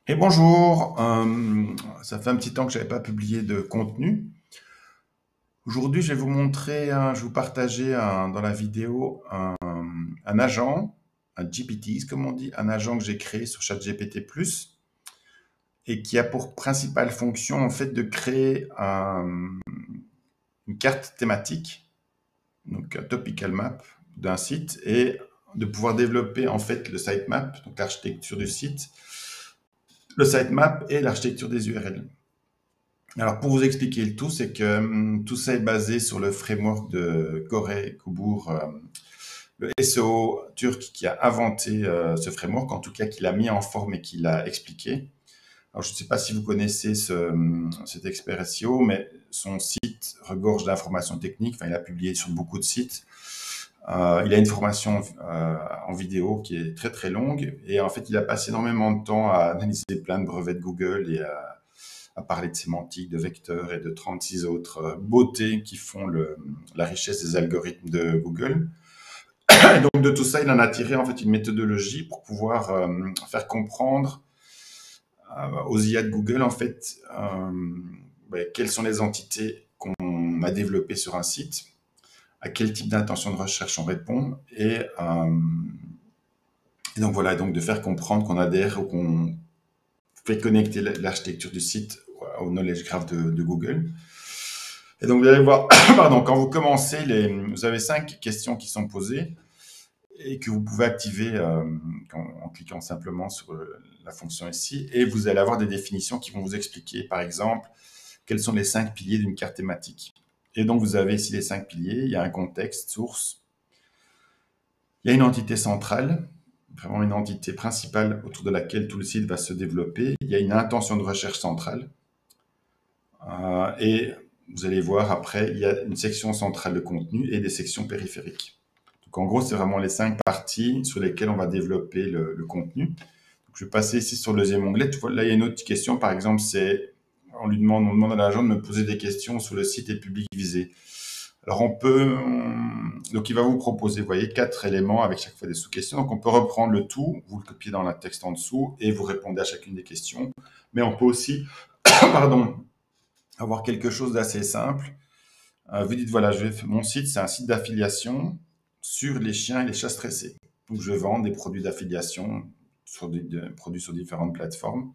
Et bonjour, ça fait un petit temps que je n'avais pas publié de contenu. Aujourd'hui, je vais vous montrer, je vais vous partager dans la vidéo un agent, un GPT, comme on dit, un agent que j'ai créé sur ChatGPT+, et qui a pour principale fonction en fait de créer une carte thématique, donc un topical map d'un site, et de pouvoir développer en fait le sitemap, donc l'architecture du site, le sitemap et l'architecture des URL. Alors, pour vous expliquer le tout, c'est que tout ça est basé sur le framework de Kore Kubur, le SEO turc qui a inventé ce framework, en tout cas qui l'a mis en forme et qui l'a expliqué. Alors, je ne sais pas si vous connaissez cet expert SEO, mais son site regorge d'informations techniques. Enfin, il a publié sur beaucoup de sites. Il a une formation en vidéo qui est très très longue et en fait, il a passé énormément de temps à analyser plein de brevets de Google et à parler de sémantique, de vecteurs et de 36 autres beautés qui font la richesse des algorithmes de Google. Et donc de tout ça, il en a tiré en fait une méthodologie pour pouvoir faire comprendre aux IA de Google en fait quelles sont les entités qu'on a développées sur un site, à quel type d'intention de recherche on répond et donc voilà, donc de faire comprendre qu'on adhère ou qu'on fait connecter l'architecture du site au knowledge graph de Google. Et donc, vous allez voir, pardon, quand vous commencez, vous avez 5 questions qui sont posées et que vous pouvez activer en cliquant simplement sur la fonction ici. Et vous allez avoir des définitions qui vont vous expliquer, par exemple, quels sont les 5 piliers d'une carte thématique. Et donc, vous avez ici les 5 piliers. Il y a un contexte, source. Il y a une entité centrale, vraiment une entité principale autour de laquelle tout le site va se développer. Il y a une intention de recherche centrale. Et vous allez voir après, il y a une section centrale de contenu et des sections périphériques. Donc en gros, c'est vraiment les 5 parties sur lesquelles on va développer le contenu. Donc, je vais passer ici sur le deuxième onglet. Là, il y a une autre question, par exemple, c'est on demande à l'agent de me poser des questions sur le site et le public visé. Alors donc il va vous proposer, vous voyez, 4 éléments avec chaque fois des sous-questions. Donc on peut reprendre le tout, vous le copiez dans le texte en dessous et vous répondez à chacune des questions. Mais on peut aussi, pardon, avoir quelque chose d'assez simple. Vous dites, voilà, mon site, c'est un site d'affiliation sur les chiens et les chats stressés. Donc, je vends des produits d'affiliation, produits sur différentes plateformes.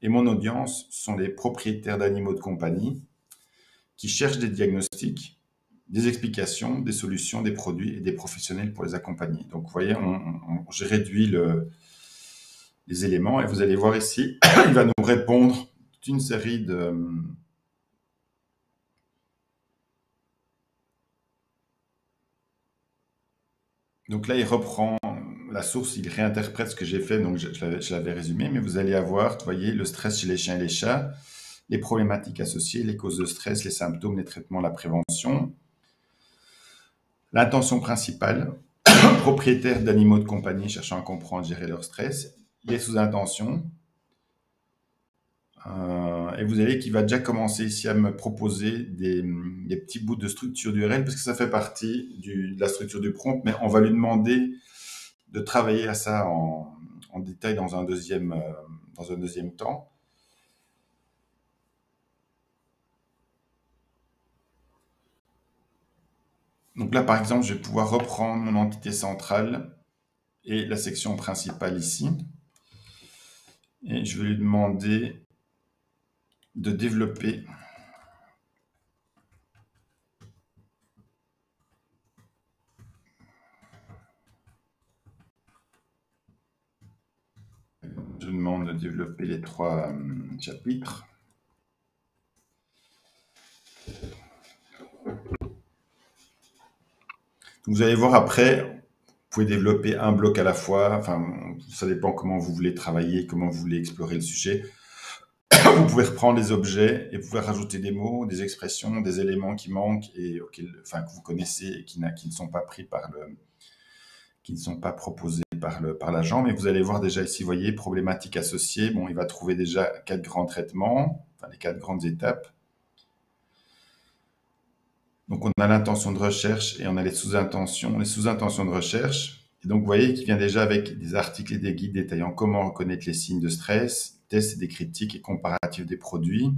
Et mon audience sont les propriétaires d'animaux de compagnie qui cherchent des diagnostics, des explications, des solutions, des produits et des professionnels pour les accompagner. Donc, vous voyez, j'ai réduit les éléments et vous allez voir ici, il va nous répondre toute une série de... Donc là, il reprend la source, il réinterprète ce que j'ai fait, donc je l'avais résumé, mais vous allez avoir, vous voyez, le stress chez les chiens et les chats, les problématiques associées, les causes de stress, les symptômes, les traitements, la prévention, l'intention principale, propriétaires d'animaux de compagnie cherchant à comprendre, gérer leur stress, les sous-intentions, et vous allez qu'il va déjà commencer ici à me proposer des petits bouts de structure d'URL, parce que ça fait partie de la structure du prompt, mais on va lui demander de travailler à ça en détail dans un deuxième temps. Donc là, par exemple, je vais pouvoir reprendre mon entité centrale et la section principale ici. Et je vais lui demander de développer je lui demande de développer les 3 chapitres. Vous allez voir après, vous pouvez développer un bloc à la fois. Enfin, ça dépend comment vous voulez travailler, comment vous voulez explorer le sujet. Vous pouvez reprendre les objets et vous pouvez rajouter des mots, des expressions, des éléments qui manquent et que vous connaissez et qui ne sont pas pris qui ne sont pas proposés par l'agent. Mais vous allez voir déjà ici, vous voyez, problématiques associées. Bon, il va trouver déjà 4 grands traitements, enfin les 4 grandes étapes. Donc, on a l'intention de recherche et on a les sous-intentions de recherche. Et donc, vous voyez qu'il vient déjà avec des articles et des guides détaillant comment reconnaître les signes de stress, tests et des critiques et comparatifs des produits,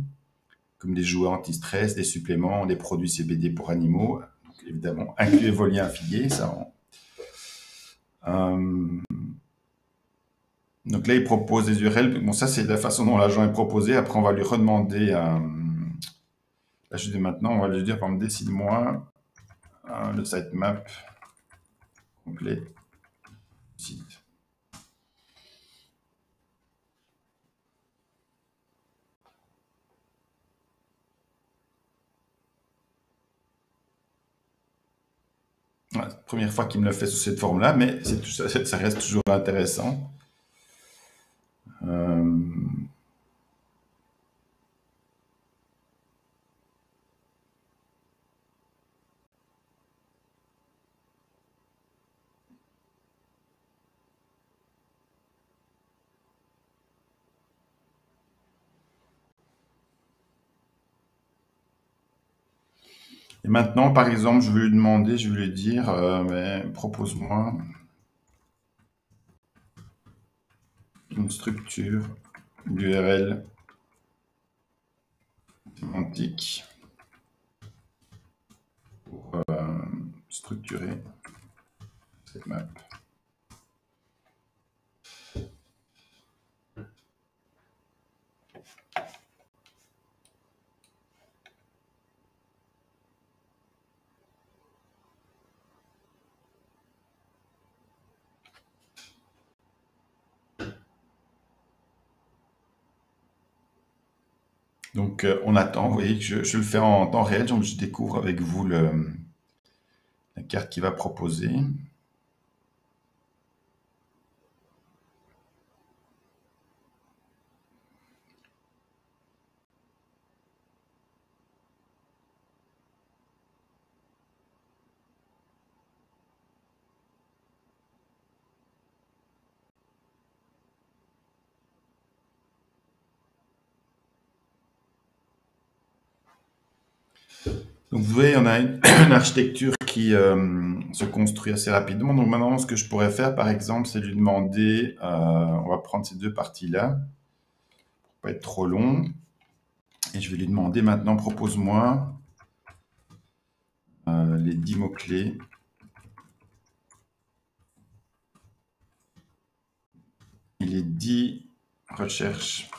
comme des jouets anti-stress, des suppléments, des produits CBD pour animaux. Donc, évidemment, incluez vos liens affiliés. Donc là, il propose des URL. Bon, ça, c'est la façon dont l'agent est proposé. Après, on va lui redemander, là, je dis maintenant, on va lui dire, par exemple, décide-moi le sitemap complet du site. Ouais, c'est la première fois qu'il me le fait sous cette forme-là, mais ça reste toujours intéressant. Et maintenant, par exemple, je vais lui demander, je vais lui dire, mais propose-moi une structure d'URL sémantique pour structurer cette map. Donc, on attend, vous voyez que je le fais en temps réel, donc je découvre avec vous la carte qu'il va proposer. Donc, vous voyez, on a une architecture qui se construit assez rapidement. Donc, maintenant, ce que je pourrais faire, par exemple, c'est lui demander, on va prendre ces deux parties-là, pour pas être trop long. Et je vais lui demander maintenant, propose-moi les 10 mots-clés et les 10 recherches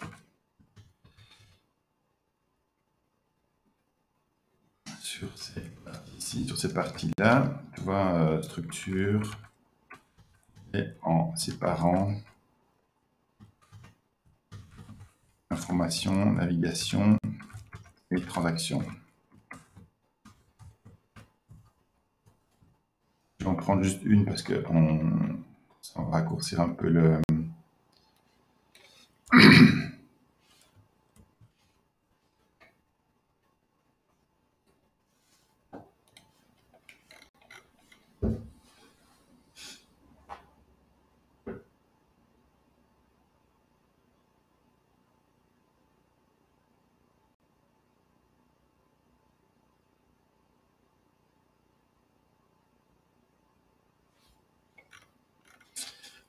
sur ces parties-là. Tu vois, structure et en séparant information, navigation et transaction. Je vais en prendre juste une parce que ça va raccourcir un peu le...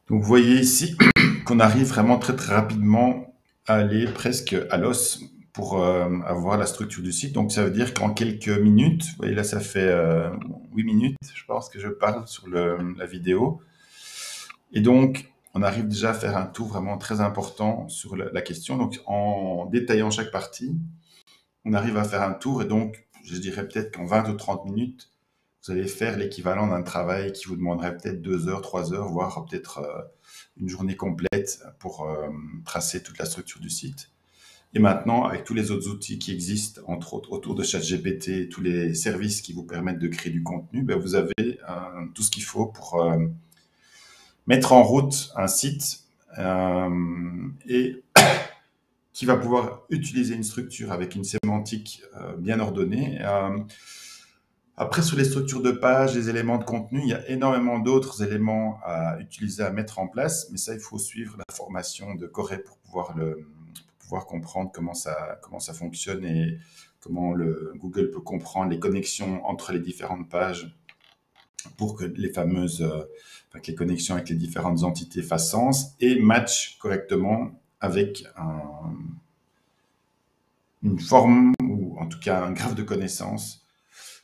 Donc vous voyez ici qu'on arrive vraiment très très rapidement à aller presque à l'os pour avoir la structure du site. Donc ça veut dire qu'en quelques minutes, vous voyez là ça fait 8 minutes, je pense que je parle sur la vidéo. Et donc on arrive déjà à faire un tour vraiment très important sur la question. Donc en détaillant chaque partie, on arrive à faire un tour et donc je dirais peut-être qu'en 20 ou 30 minutes, vous allez faire l'équivalent d'un travail qui vous demanderait peut-être 2 heures, 3 heures, voire peut-être une journée complète pour tracer toute la structure du site. Et maintenant, avec tous les autres outils qui existent, entre autres autour de ChatGPT, tous les services qui vous permettent de créer du contenu, ben vous avez tout ce qu'il faut pour mettre en route un site et qui va pouvoir utiliser une structure avec une sémantique bien ordonnée. Après, sur les structures de page, les éléments de contenu, il y a énormément d'autres éléments à utiliser, à mettre en place, mais ça, il faut suivre la formation de Corey pour pouvoir comprendre comment ça fonctionne et comment Google peut comprendre les connexions entre les différentes pages pour que que les connexions avec les différentes entités fassent sens et matchent correctement avec une forme, ou en tout cas un graphe de connaissances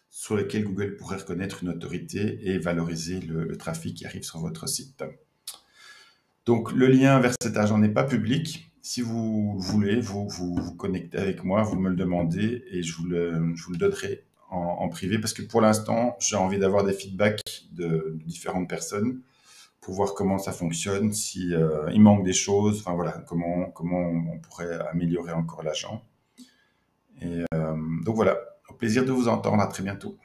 sur lequel Google pourrait reconnaître une autorité et valoriser le trafic qui arrive sur votre site. Donc le lien vers cet agent n'est pas public. Si vous voulez, vous connectez avec moi, vous me le demandez et je vous le donnerai en privé, parce que pour l'instant, j'ai envie d'avoir des feedbacks de différentes personnes pour voir comment ça fonctionne, si il manque des choses, enfin voilà, comment on pourrait améliorer encore l'agent. Et donc voilà, au plaisir de vous entendre, à très bientôt.